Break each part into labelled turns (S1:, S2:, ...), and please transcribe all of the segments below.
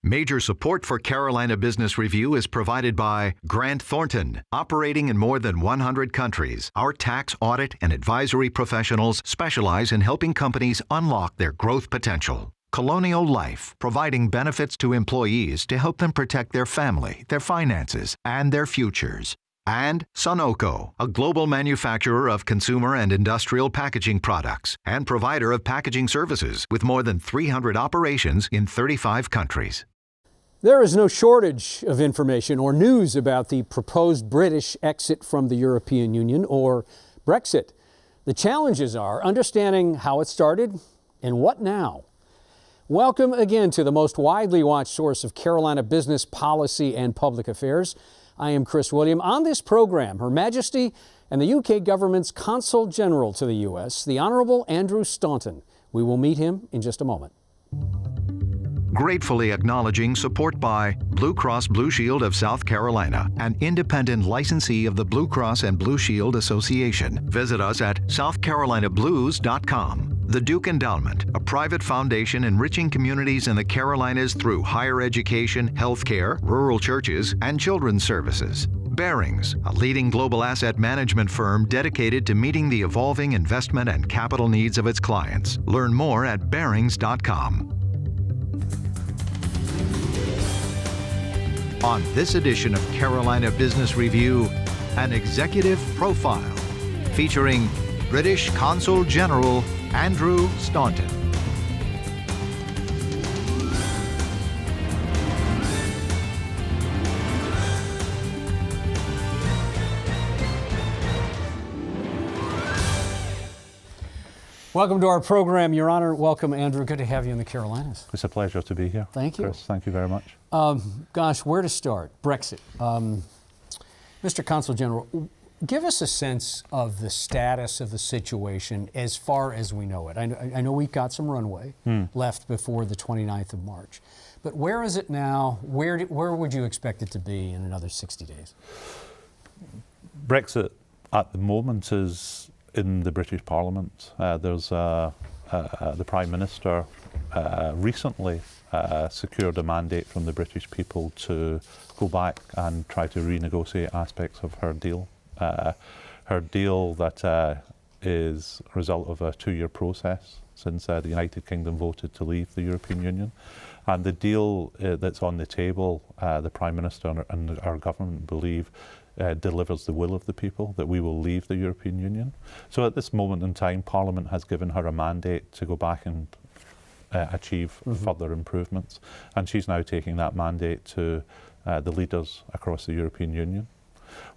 S1: Major support for Carolina Business Review is provided by Grant Thornton. Operating in more than 100 countries, our tax, audit, and advisory professionals specialize in helping companies unlock their growth potential. Colonial Life, providing benefits to employees to help them protect their family, their finances, and their futures. And Sunoco, a global manufacturer of consumer and industrial packaging products and provider of packaging services with more than 300 operations in 35 countries.
S2: There is no shortage of information or news about the proposed British exit from the European Union, or Brexit. The challenges are understanding how it started and what now. Welcome again to the most widely watched source of Carolina business policy and public affairs. I am Chris William. On this program, Her Majesty and the UK government's Consul General to the U.S., the Honorable Andrew Staunton. We will meet him in just a moment.
S1: Gratefully acknowledging support by Blue Cross Blue Shield of South Carolina, an independent licensee of the Blue Cross and Blue Shield Association. Visit us at southcarolinablues.com. The Duke Endowment, a private foundation enriching communities in the Carolinas through higher education, healthcare, rural churches, and children's services. Barings, a leading global asset management firm dedicated to meeting the evolving investment and capital needs of its clients. Learn more at barings.com. On this edition of Carolina Business Review, an executive profile featuring British Consul General Andrew Staunton.
S2: Welcome to our program, Your Honor. Welcome, Andrew. Good to have you in the Carolinas.
S3: It's a pleasure to be here.
S2: Thank you.
S3: Chris, thank you very much.
S2: Gosh, where to start? Brexit. Mr. Consul General, give us a sense of the status of the situation as far as we know it. I know we've got some runway left before the 29th of March. But where is it now? Where would you expect it to be in another 60 days?
S3: Brexit at the moment is in the British Parliament. There's the Prime Minister recently secured a mandate from the British people to go back and try to renegotiate aspects of her deal. Her deal that is a result of a 2-year process since the United Kingdom voted to leave the European Union. And the deal that's on the table, the Prime Minister and our government believe delivers the will of the people, that we will leave the European Union. So at this moment in time, Parliament has given her a mandate to go back and achieve further improvements. And she's now taking that mandate to the leaders across the European Union.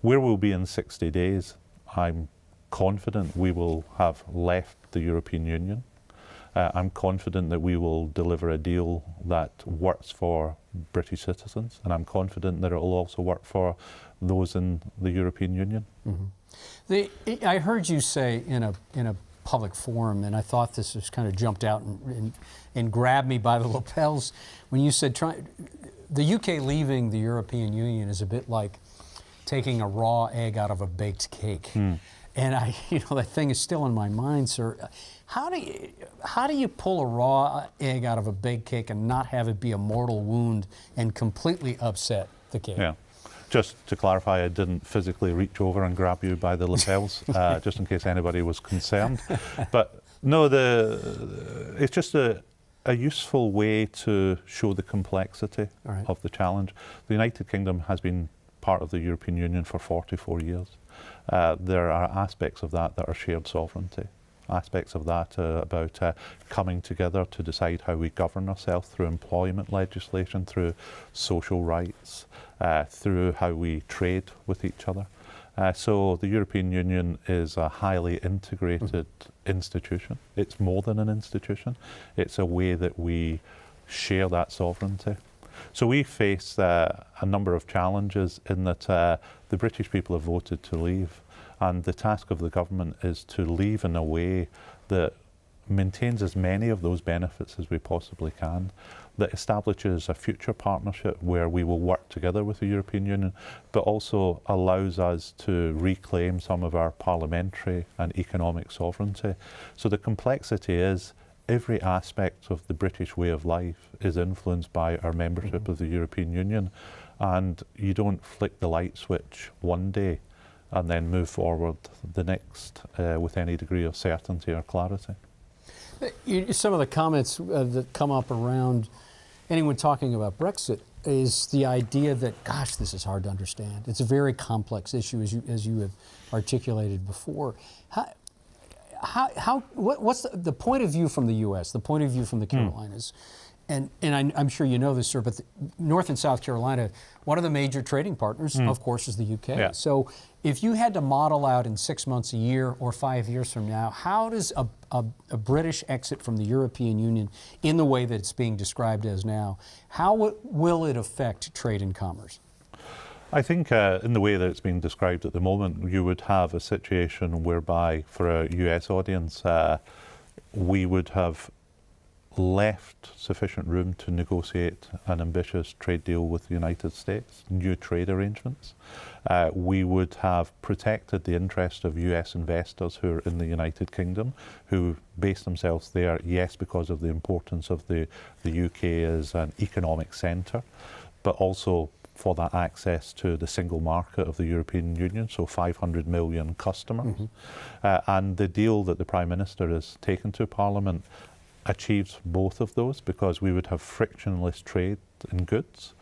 S3: Where we'll be in 60 days, I'm confident we will have left the European Union. I'm confident that we will deliver a deal that works for British citizens, and I'm confident that it will also work for those in the European Union.
S2: I heard you say in a public forum, and I thought this was kind of jumped out and grabbed me by the lapels when you said the UK leaving the European Union is a bit like taking a raw egg out of a baked cake. And that thing is still in my mind, sir. How do you pull a raw egg out of a baked cake and not have it be a mortal wound and completely upset the cake?
S3: Yeah. Just to clarify, I didn't physically reach over and grab you by the lapels, just in case anybody was concerned. But no, it's just a useful way to show the complexity of the challenge. The United Kingdom has been part of the European Union for 44 years. There are aspects of that are shared sovereignty, aspects of that about coming together to decide how we govern ourselves through employment legislation, through social rights, through how we trade with each other. So the European Union is a highly integrated institution. It's more than an institution. It's a way that we share that sovereignty. So we face a number of challenges in that the British people have voted to leave, and the task of the government is to leave in a way that maintains as many of those benefits as we possibly can, that establishes a future partnership where we will work together with the European Union, but also allows us to reclaim some of our parliamentary and economic sovereignty. So the complexity is every aspect of the British way of life is influenced by our membership of the European Union, and you don't flick the light switch one day and then move forward the next with any degree of certainty or clarity.
S2: Some of the comments that come up around anyone talking about Brexit is the idea that, gosh, this is hard to understand. It's a very complex issue, as you have articulated before. What's the point of view from the U.S., the point of view from the Carolinas? And I'm sure you know this, sir, but North and South Carolina, one of the major trading partners, of course, is the UK.
S3: Yeah.
S2: So if you had to model out in 6 months, a year, or 5 years from now, how does a British exit from the European Union, in the way that it's being described as now, how will it affect trade and commerce?
S3: I think in the way that it's being described at the moment, you would have a situation whereby, for a US audience, we would have left sufficient room to negotiate an ambitious trade deal with the United States, new trade arrangements. We would have protected the interest of US investors who are in the United Kingdom, who base themselves there, yes, because of the importance of the UK as an economic centre, but also for that access to the single market of the European Union, so 500 million customers. And the deal that the Prime Minister has taken to Parliament achieves both of those, because we would have frictionless trade in goods,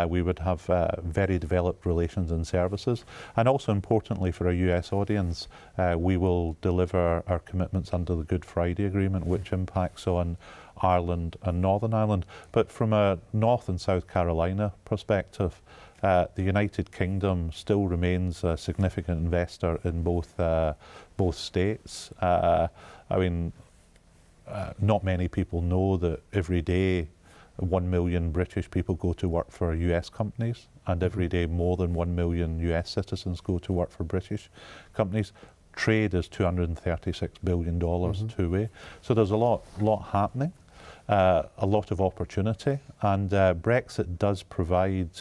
S3: we would have very developed relations in services, and also importantly for a US audience, we will deliver our commitments under the Good Friday Agreement, which impacts on Ireland and Northern Ireland. But from a North and South Carolina perspective, the United Kingdom still remains a significant investor in both states. Not many people know that every day 1 million British people go to work for US companies, and every day more than 1 million US citizens go to work for British companies. Trade is $236 billion two-way. So there's a lot happening, a lot of opportunity, and Brexit does provide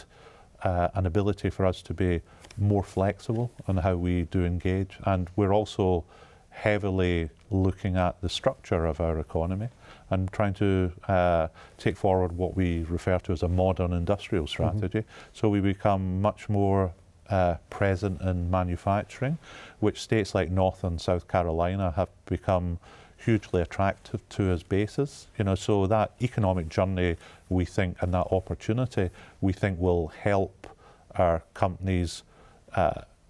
S3: an ability for us to be more flexible on how we do engage, and we're also heavily looking at the structure of our economy and trying to take forward what we refer to as a modern industrial strategy. So we become much more present in manufacturing, which states like North and South Carolina have become hugely attractive to as bases. So that economic journey, we think, and that opportunity, we think, will help our companies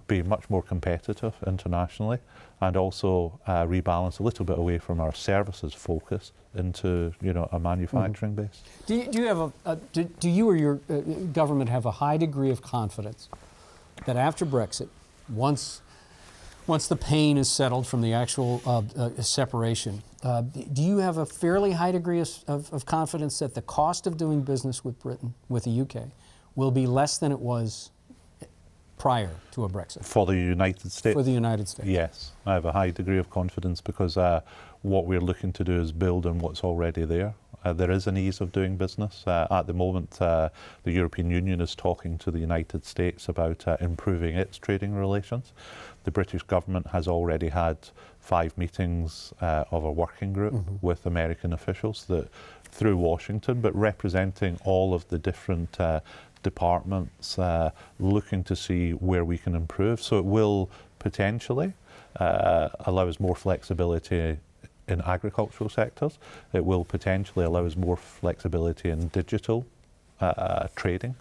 S3: be much more competitive internationally, and also rebalance a little bit away from our services focus into a manufacturing base.
S2: Do you have do you or your government have a high degree of confidence that after Brexit, once the pain is settled from the actual separation, do you have a fairly high degree of confidence that the cost of doing business with Britain, with the UK, will be less than it was prior to a Brexit?
S3: For the United States?
S2: For the United States.
S3: Yes, I have a high degree of confidence, because what we're looking to do is build on what's already there. There is an ease of doing business. At the moment, the European Union is talking to the United States about improving its trading relations. The British government has already had 5 meetings of a working group with American officials through Washington, but representing all of the different departments, looking to see where we can improve. So it will potentially allow us more flexibility in agricultural sectors. It will potentially allow us more flexibility in digital trading,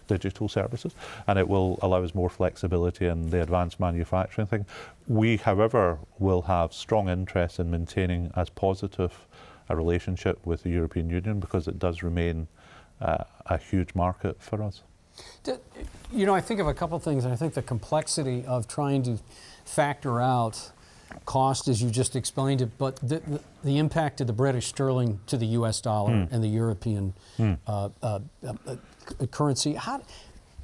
S3: digital services, and it will allow us more flexibility in the advanced manufacturing thing. We, however, will have strong interest in maintaining as positive a relationship with the European Union, because it does remain a huge market for us.
S2: I think of a couple things, and I think the complexity of trying to factor out cost, as you just explained it, but the impact of the British sterling to the US dollar and the European currency.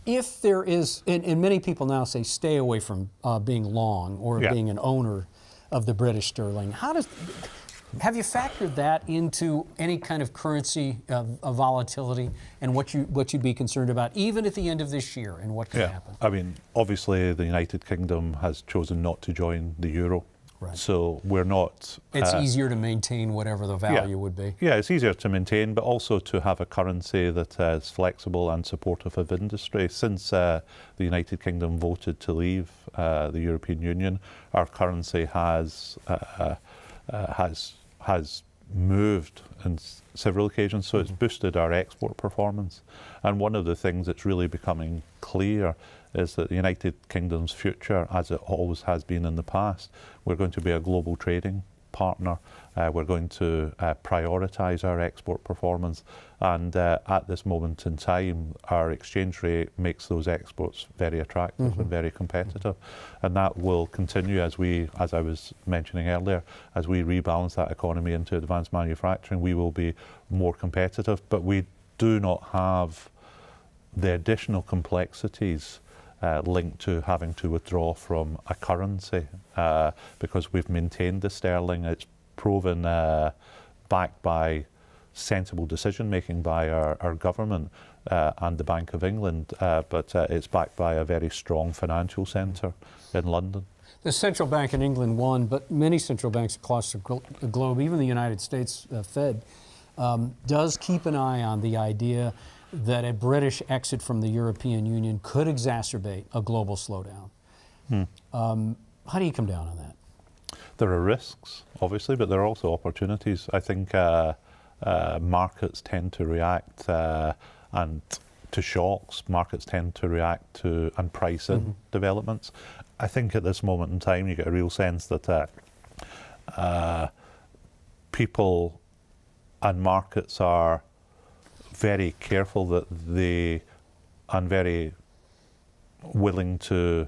S2: If there is, and many people now say stay away from being long or being an owner of the British sterling, have you factored that into any kind of currency of volatility and what you'd be concerned about, even at the end of this year, and what could happen?
S3: I mean, obviously the United Kingdom has chosen not to join the euro.
S2: Right.
S3: So we're not...
S2: It's easier to maintain whatever the value would be.
S3: Yeah, it's easier to maintain, but also to have a currency that is flexible and supportive of industry. Since the United Kingdom voted to leave the European Union, our currency has moved on several occasions, so it's boosted our export performance. And one of the things that's really becoming clear is that the United Kingdom's future, as it always has been in the past, we're going to be a global trading partner. We're going to prioritise our export performance, and at this moment in time, our exchange rate makes those exports very attractive and very competitive, and that will continue as I was mentioning earlier, as we rebalance that economy into advanced manufacturing. We will be more competitive, but we do not have the additional complexities linked to having to withdraw from a currency because we've maintained the sterling. It's proven backed by sensible decision making by our government and the Bank of England, but it's backed by a very strong financial centre in London.
S2: The central bank in England won, but many central banks across the globe, even the United States Fed, does keep an eye on the idea that a British exit from the European Union could exacerbate a global slowdown. How do you come down on that?
S3: There are risks, obviously, but there are also opportunities. I think markets tend to react and to shocks. Markets tend to react to and price in developments. I think at this moment in time, you get a real sense that people and markets are very careful that and very willing to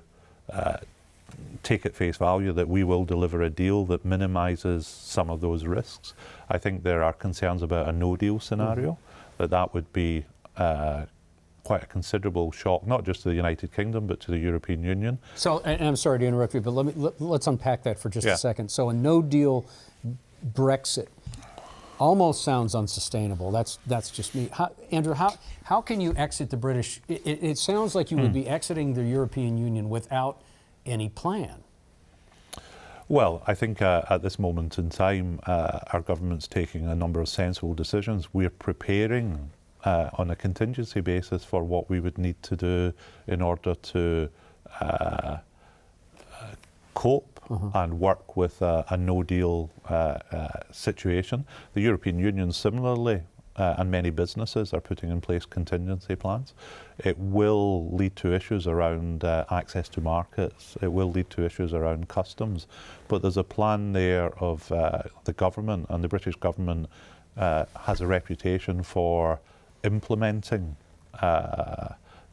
S3: take at face value that we will deliver a deal that minimises some of those risks. I think there are concerns about a no-deal scenario, that would be quite a considerable shock, not just to the United Kingdom, but to the European Union.
S2: So, and I'm sorry to interrupt you, but let's unpack that for just a second. So a no-deal Brexit almost sounds unsustainable. That's just me. Andrew, how can you exit the British? It sounds like you would be exiting the European Union without any plan.
S3: Well, I think at this moment in time, our government's taking a number of sensible decisions. We're preparing on a contingency basis for what we would need to do in order to cope and work with a no-deal situation. The European Union similarly, and many businesses are putting in place contingency plans. It will lead to issues around access to markets. It will lead to issues around customs. But there's a plan there of the government, and the British government has a reputation for implementing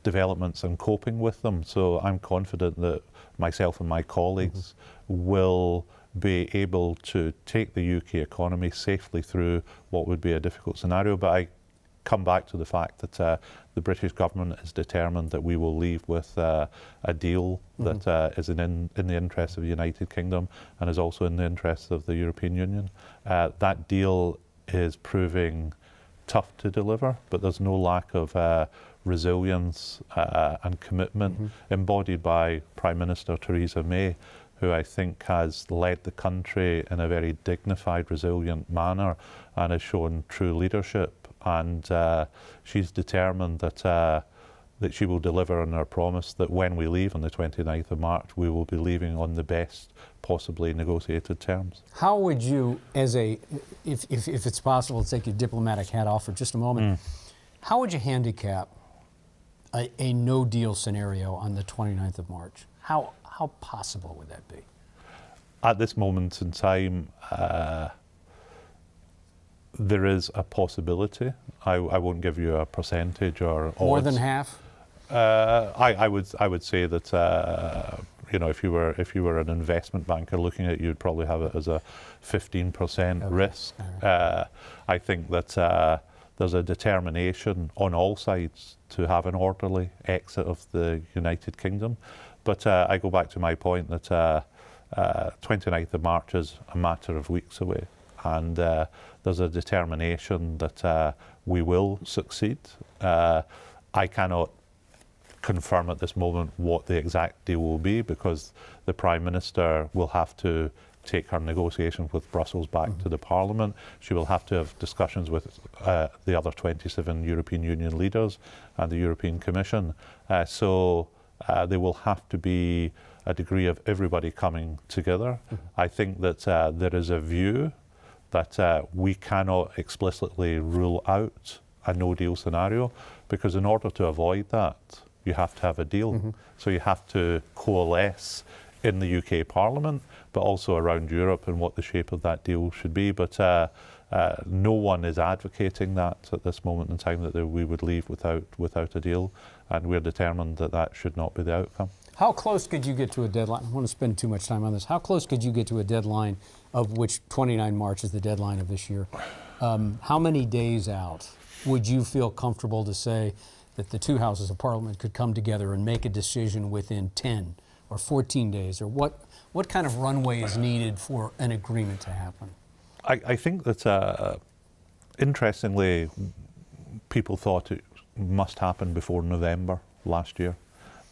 S3: developments and coping with them. So I'm confident that myself and my colleagues will be able to take the UK economy safely through what would be a difficult scenario. But I come back to the fact that the British government is determined that we will leave with a deal that is in the interest of the United Kingdom and is also in the interest of the European Union. That deal is proving tough to deliver, but there's no lack of resilience and commitment embodied by Prime Minister Theresa May, who I think has led the country in a very dignified, resilient manner and has shown true leadership. And she's determined that she will deliver on her promise that when we leave on the 29th of March, we will be leaving on the best possibly negotiated terms.
S2: How would you, if it's possible to take your diplomatic hat off for just a moment, how would you handicap a no-deal scenario on the 29th of March? How possible would that be?
S3: At this moment in time, there is a possibility. I won't give you a percentage or odds.
S2: More than half?
S3: I would say that if you were an investment banker looking at it, you'd probably have it as a 15% risk. Right. I think that there's a determination on all sides to have an orderly exit of the United Kingdom. But I go back to my point that 29th of March is a matter of weeks away, and there's a determination that we will succeed. I cannot confirm at this moment what the exact deal will be, because the Prime Minister will have to take her negotiations with Brussels back to the Parliament. She will have to have discussions with the other 27 European Union leaders and the European Commission. So there will have to be a degree of everybody coming together. I think that there is a view that we cannot explicitly rule out a no-deal scenario, because in order to avoid that, you have to have a deal. So you have to coalesce in the UK Parliament, but also around Europe, and what the shape of that deal should be. But no one is advocating that at this moment in time, that we would leave without a deal, and we're determined that that should not be the outcome.
S2: How close could you get to a deadline? I don't want to spend too much time on this. How close could you get to a deadline, of which 29 March is the deadline of this year? How many days out would you feel comfortable to say that the two houses of Parliament could come together and make a decision within 10 or 14 days? Or what kind of runway is needed for an agreement to happen?
S3: I think that, interestingly, people thought it must happen before November last year,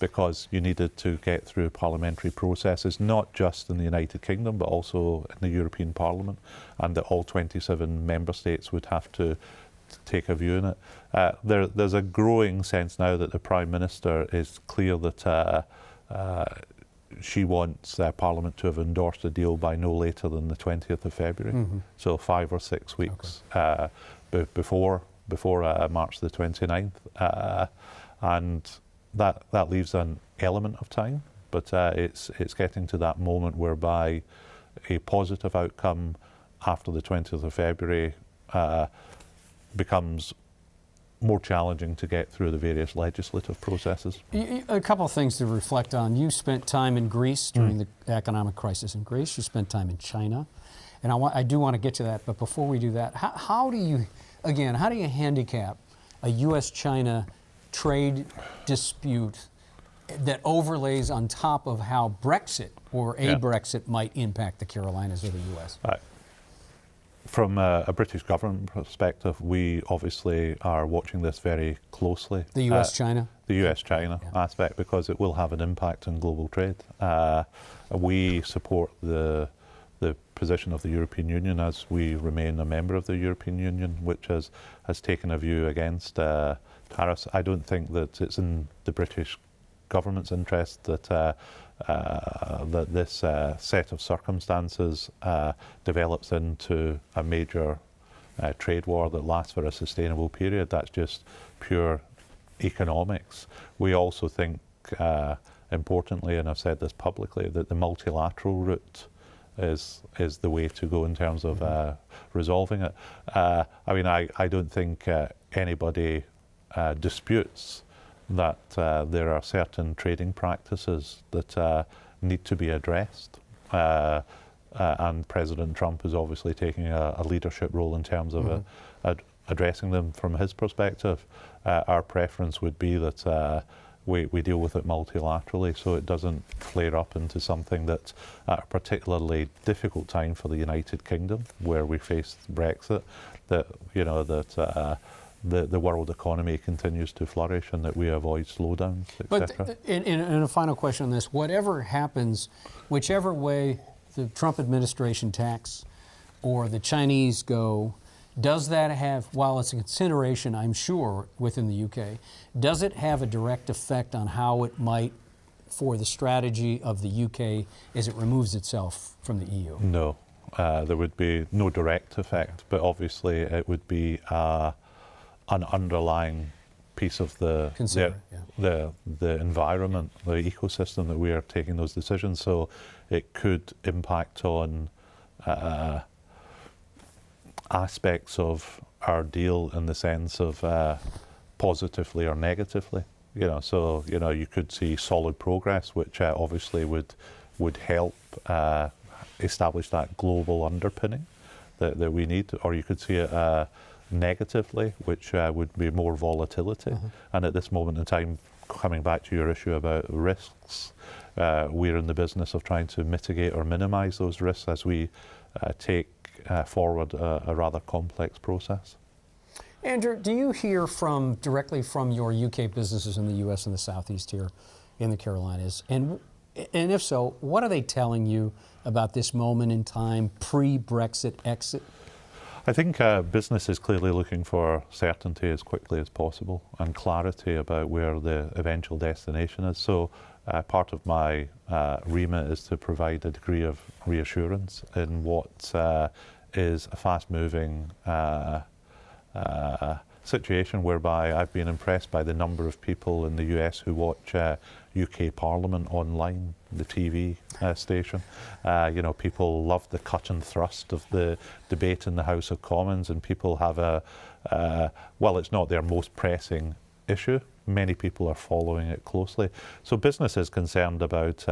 S3: because you needed to get through parliamentary processes, not just in the United Kingdom, but also in the European Parliament, and that all 27 member states would have to take a view in it. There's a growing sense now that the Prime Minister is clear that she wants Parliament to have endorsed a deal by no later than the 20th of February, so 5 or 6 weeks before March the 29th. And that leaves an element of time, but it's getting to that moment whereby a positive outcome after the 20th of February becomes more challenging to get through the various legislative processes.
S2: A couple of things to reflect on. You spent time in Greece during the economic crisis in Greece. You spent time in China. And I do want to get to that, but before we do that, how do you handicap a U.S.-China trade dispute that overlays on top of how Brexit or Brexit might impact the Carolinas or the U.S.?
S3: From a British government perspective, we obviously are watching this very closely.
S2: The U.S.-China?
S3: The U.S.-China aspect, because it will have an impact on global trade. We support the position of the European Union, as we remain a member of the European Union, which has taken a view against tariffs. I don't think that it's in the British government's interest that this set of circumstances develops into a major trade war that lasts for a sustainable period. That's just pure economics. We also think, importantly, and I've said this publicly, that the multilateral route is the way to go in terms of resolving it. I mean, I don't think anybody disputes that there are certain trading practices that need to be addressed. And President Trump is obviously taking a leadership role in terms of addressing them from his perspective. Our preference would be that we deal with it multilaterally, so it doesn't flare up into something that's at a particularly difficult time for the United Kingdom, where we face Brexit, that the world economy continues to flourish and that we avoid slowdowns, etc.
S2: But and a final question on this: whatever happens, whichever way the Trump administration tacks or the Chinese go, does that have, while it's a consideration, I'm sure, within the UK, does it have a direct effect on how it might, for the strategy of the UK as it removes itself from the EU?
S3: No, there would be no direct effect, but obviously it would be an underlying piece of the environment, the ecosystem that we are taking those decisions. So it could impact on aspects of our deal in the sense of positively or negatively. So you could see solid progress, which obviously would help establish that global underpinning that we need, or you could see it negatively, which would be more volatility. And at this moment in time, coming back to your issue about risks, we're in the business of trying to mitigate or minimize those risks as we take forward a rather complex process.
S2: Andrew, do you hear directly from your UK businesses in the US and the Southeast here in the Carolinas? And And if so, what are they telling you about this moment in time, pre-Brexit exit?
S3: I think business is clearly looking for certainty as quickly as possible and clarity about where the eventual destination is. So part of my remit is to provide a degree of reassurance in what is a fast-moving situation whereby I've been impressed by the number of people in the US who watch UK Parliament online, the TV station. You know, people love the cut and thrust of the debate in the House of Commons, and people have well, it's not their most pressing issue. Many people are following it closely. So business is concerned about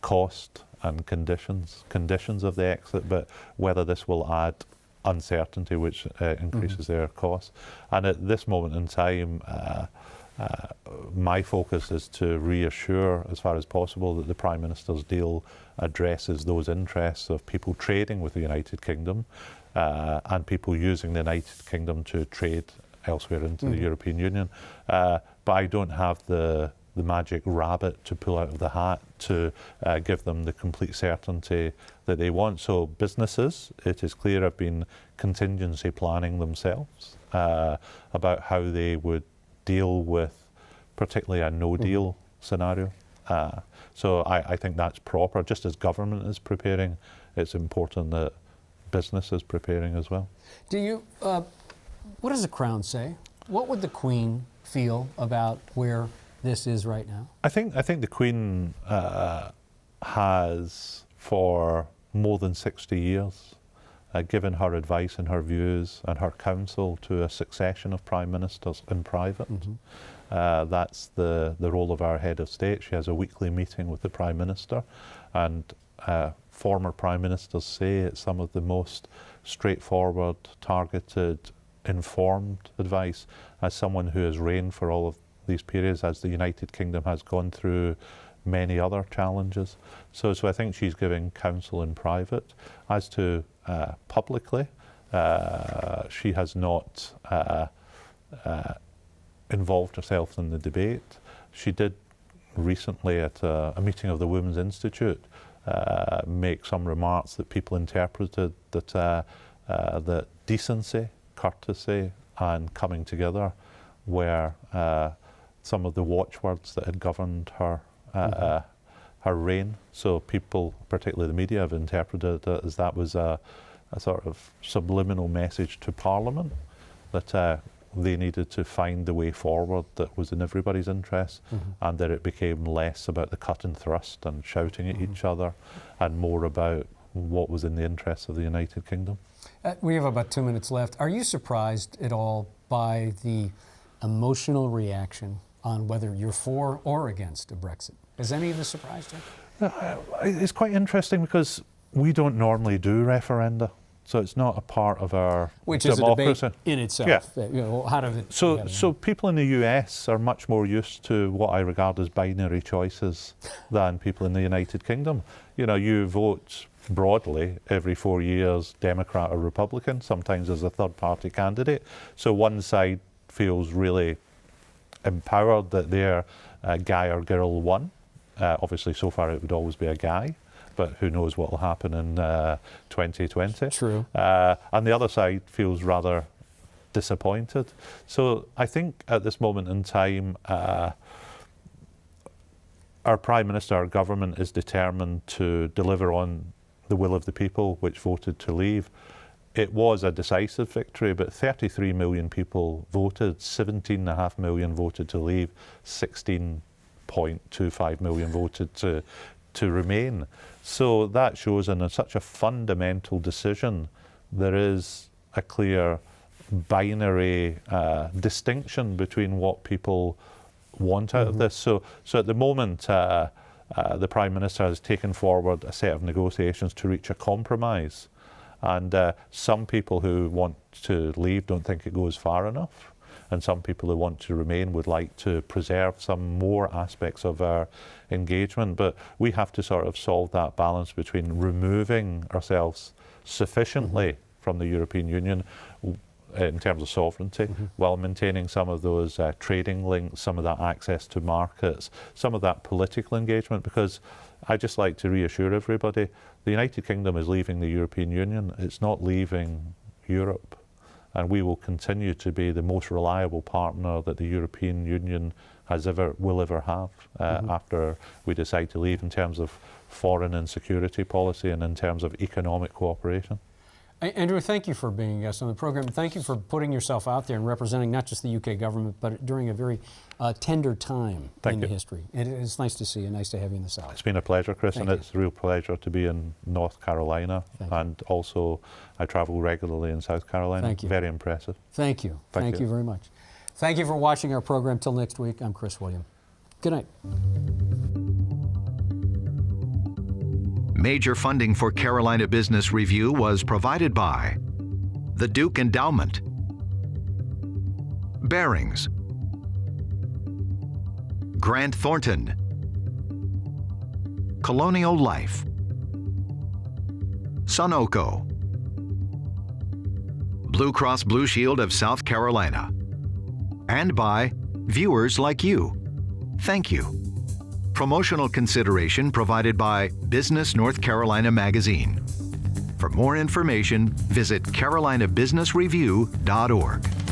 S3: cost and conditions of the exit, but whether this will add uncertainty, which increases their costs. And at this moment in time, my focus is to reassure as far as possible that the Prime Minister's deal addresses those interests of people trading with the United Kingdom and people using the United Kingdom to trade elsewhere into the European Union. But I don't have the magic rabbit to pull out of the hat to give them the complete certainty that they want. So businesses, it is clear, have been contingency planning themselves about how they would deal with particularly a no-deal scenario. So I think that's proper. Just as government is preparing, it's important that business is preparing as well.
S2: Do you, what does the Crown say? What would the Queen feel about where this is right now? I think
S3: the Queen has, for more than 60 years, given her advice and her views and her counsel to a succession of Prime Ministers in private. That's the role of our head of state. She has a weekly meeting with the Prime Minister, and former Prime Ministers say it's some of the most straightforward, targeted, informed advice. As someone who has reigned for all of these periods, as the United Kingdom has gone through many other challenges. So I think she's giving counsel in private. As to publicly, she has not involved herself in the debate. She did recently at a meeting of the Women's Institute make some remarks that people interpreted that that decency, courtesy and coming together were some of the watchwords that had governed her her reign. So people, particularly the media, have interpreted it as that was a sort of subliminal message to Parliament that they needed to find the way forward that was in everybody's interest, and that it became less about the cut and thrust and shouting at each other and more about what was in the interests of the United Kingdom.
S2: We have about 2 minutes left. Are you surprised at all by the emotional reaction on whether you're for or against a Brexit? Has any of this surprised you?
S3: It's quite interesting because we don't normally do referenda, so it's not a part of our
S2: Which
S3: democracy.
S2: Is a debate in itself.
S3: Yeah.
S2: You know, how does it,
S3: so people in the US are much more used to what I regard as binary choices than people in the United Kingdom. You know, you vote broadly every 4 years, Democrat or Republican, sometimes as a third-party candidate. So one side feels really empowered that their guy or girl won. Obviously, so far it would always be a guy, but who knows what will happen in 2020.
S2: True.
S3: And the other side feels rather disappointed. So I think at this moment in time, our Prime Minister, our government is determined to deliver on the will of the people which voted to leave. It was a decisive victory, but 33 million people voted, 17.5 million voted to leave, 16.25 million voted to remain. So that shows in such a fundamental decision, there is a clear binary distinction between what people want out of this. So at the moment, the Prime Minister has taken forward a set of negotiations to reach a compromise. And some people who want to leave don't think it goes far enough. And some people who want to remain would like to preserve some more aspects of our engagement. But we have to sort of solve that balance between removing ourselves sufficiently from the European Union in terms of sovereignty, while maintaining some of those trading links, some of that access to markets, some of that political engagement, because I'd just like to reassure everybody, the United Kingdom is leaving the European Union. It's not leaving Europe. And we will continue to be the most reliable partner that the European Union will ever have after we decide to leave, in terms of foreign and security policy and in terms of economic cooperation.
S2: Andrew, thank you for being a guest on the program. Thank you for putting yourself out there and representing not just the UK government, but during a very tender time in history. It's nice to see you. Nice to have you in the South.
S3: It's been a pleasure, Chris, and it's a real pleasure to be in North Carolina. And also, I travel regularly in South Carolina.
S2: Thank you.
S3: Very impressive.
S2: Thank you. Thank you very much. Thank you for watching our program. Till next week, I'm Chris William. Good night.
S1: Major funding for Carolina Business Review was provided by the Duke Endowment, Barings, Grant Thornton, Colonial Life, Sunoco, Blue Cross Blue Shield of South Carolina, and by viewers like you. Thank you. Promotional consideration provided by Business North Carolina Magazine. For more information, visit carolinabusinessreview.org.